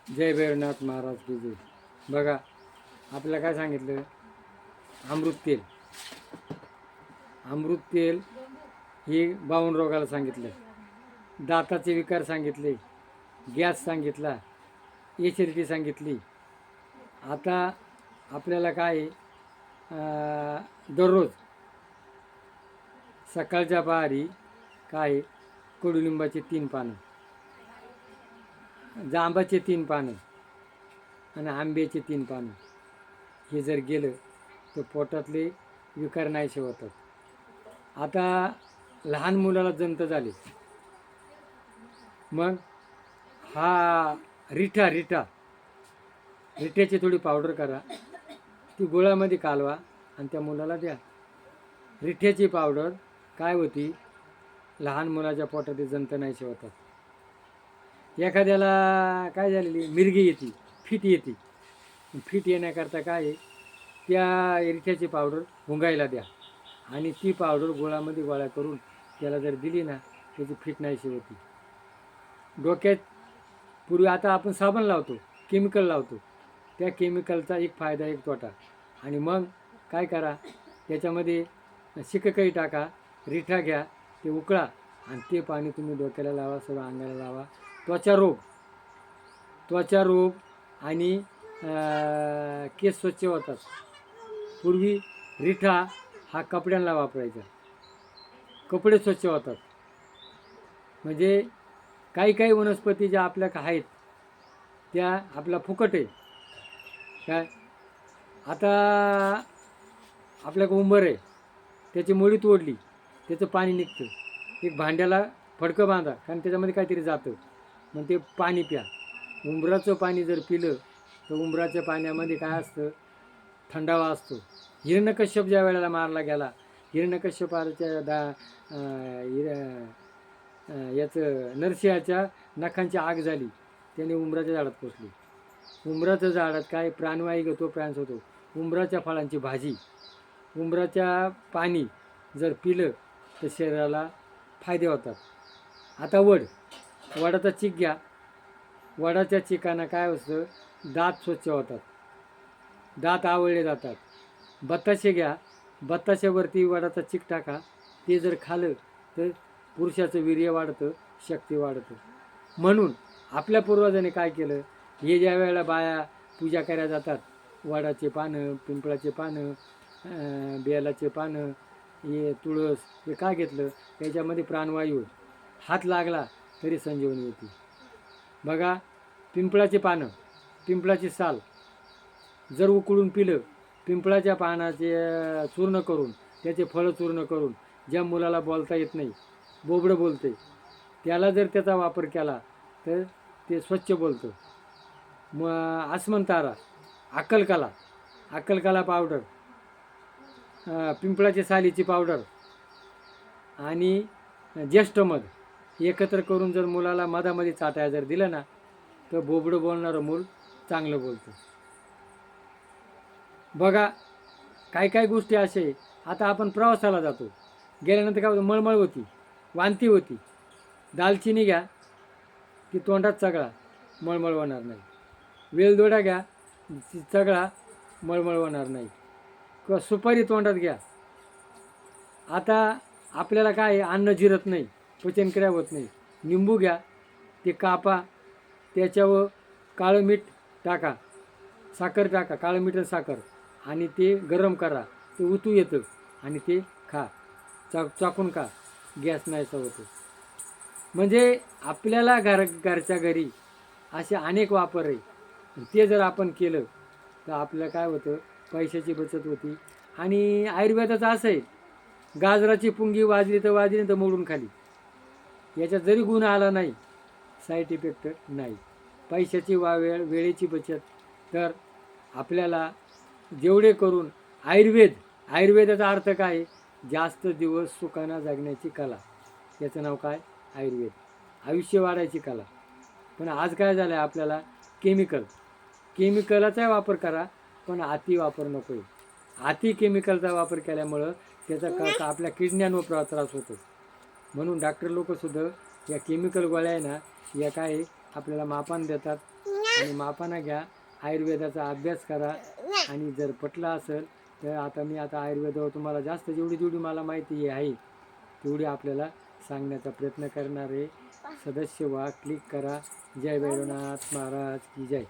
जय भैरवनाथ महाराज की जय. बघा आपल्याला काय सांगितलं, अमृत तेल हे बावन्न रोगाला सांगितलं, दाताचे विकार सांगितले, गॅस सांगितला, एसिडिटी सांगितली. आता आपल्याला काय दररोज सकाळच्या पहारी काय कडुलिंबाचे 3 पानं, जांबाचे 3 पानं आणि आंब्याचे 3 पानं हे जर गेलं तर पोटातले विकार नाहीसे होतात. आता लहान मुलाला जंत झाले, मग हा रिठ्याची थोडी पावडर करा, ती गोळ्यामध्ये कालवा आणि त्या मुलाला द्या. रिठ्याची पावडर काय होती, लहान मुलाच्या पोटात जंत नाहीसे होतात. एखाद्याला काय झालेली मिरगी येते, फिट येते, फिट येण्याकरता काय आहे, त्या रिठ्याची पावडर हुंगायला द्या आणि ती पावडर गोळामध्ये गोळा करून त्याला जर दिली ना, त्याची फिट नाहीशी होती. डोक्यात पूर्वी आता आपण साबण लावतो, केमिकल लावतो, त्या केमिकलचा एक फायदा एक तोटा. आणि मग काय करा, त्याच्यामध्ये शिककाई टाका, रिठा घ्या, ते उकळा आणि ते पाणी तुम्ही डोक्याला लावा, सर्व अंगाला लावा. त्वचा रोग आणि केस स्वच्छ होतात. पूर्वी रिठा हा कपड्यांना वापरायचा, कपडे स्वच्छ होतात. म्हणजे काही वनस्पती ज्या आपल्या आहेत त्या आपला फुकट आहे. काय आता आपल्याकडे उंबर आहे, त्याची मुळी तोडली, त्याचं पाणी निघतं. एक भांड्याला फडकं बांधा, कारण त्याच्यामध्ये काहीतरी जातं, मग ते पाणी प्या. उंबराचं पाणी जर पिलं तर उंबराच्या पाण्यामध्ये काय असतं, थंडावा असतो. हिरण्यकश्यप ज्या वेळेला मारला गेला, हिरण्यकश्यपाच्या याचं नरसिंहाच्या नखांची आग झाली, त्याने उंबराच्या झाडात पोचली. उंबराच्या झाडात काय प्राणवायू घेतो, प्राण होतो. उंबराच्या फळांची भाजी, उंबराच्या पाणी जर पिलं तर शरीराला फायदे होतात. आता वडाचा चीक घ्या, वडाच्या चिकानं काय असतं, दात स्वच्छ होतात, दात आवळले जातात. बत्ताशे घ्या, बत्ताशेवरती वडाचा चीक टाका, ते जर खाल्लं तर पुरुषाचं वीर्य वाढतं, शक्ती वाढतं. म्हणून आपल्या पूर्वजांनी काय केलं, हे ज्या वेळेला बाया पूजा करायला जातात, वडाचे पानं, पिंपळाचे पानं, बेलाचे पानं, हे तुळस, हे काय घेतलं, त्याच्यामध्ये प्राणवायू हात लागला तरी संजीवनी होती. बघा पिंपळाचे पानं, पिंपळाची साल जर उकळून पिलं, पिंपळाच्या पानाचे चूर्ण करून, त्याचे फळं चूर्ण करून, ज्या मुलाला बोलता येत नाही, बोबडं बोलते, त्याला जर त्याचा वापर केला तर ते स्वच्छ बोलतं. आसमंतारा, अक्कलकाला पावडर, पिंपळाच्या सालीची पावडर आणि ज्येष्ठमध एकत्र करून जर मुलाला मधामध्ये चाटायला जर दिलं ना, तर बोबडं बोलणारं मूल चांगलं बोलतं. बघा काही गोष्टी असे. आता आपण प्रवासाला जातो, गेल्यानंतर काय होतं, मळमळ होती, वांती होती. दालचिनी घ्या, ती तोंडात चगळा, मळमळ होणार नाही. वेलदोडा घ्या, चगळा, मळमळ होणार नाही. किंवा सुपारी तोंडात घ्या. आता आपल्याला काय अन्न जिरत नाही, पचनक्रिया होत नाही, निंबू घ्या, ते कापा, त्याच्यावर काळं मीठ टाका, साखर टाका, काळं मीठ आणि साखर, आणि ते गरम करा, ते उतू येतं आणि ते खा, चाकून खा, गॅस नाहीसा होतो. म्हणजे आपल्याला घरच्या घरी असे अनेक वापर आहे. ते जर आपण केलं तर आपल्याला काय होतं, पैशाची बचत होती. आणि आयुर्वेदाचं असं आहे, गाजराची पुंगी वाजली तर मोडून खाली, याच्यात जरी गुण आला नाही, साईड इफेक्ट नाही. पैशाची वेळेची बचत. तर आपल्याला जेवढे करून आयुर्वेदाचा अर्थ काय, जास्त दिवस सुखानं जगण्याची कला, याचं नाव काय, आयुर्वेद, आयुष्य वाढायची कला. पण आज काय झालं आहे, आपल्याला केमिकलचा वापर करा, पण अति वापर नको आहे. अति केमिकलचा वापर केल्यामुळं त्याचा आपल्या किडण्यांवर त्रास होतो. म्हणून डॉक्टर लोकसुद्धा या केमिकल गोळ्या आहे ना, या काय आपल्याला मापान देतात, आणि मापानं घ्या. आयुर्वेदाचा अभ्यास करा आणि जर पटला असेल तर आता आयुर्वेदावर तुम्हाला जास्त जेवढी मला माहिती आहे तेवढी आपल्याला सांगण्याचा प्रयत्न करणार आहे. सदस्य व्हा, क्लिक करा. जय भैरवनाथ महाराज की जय.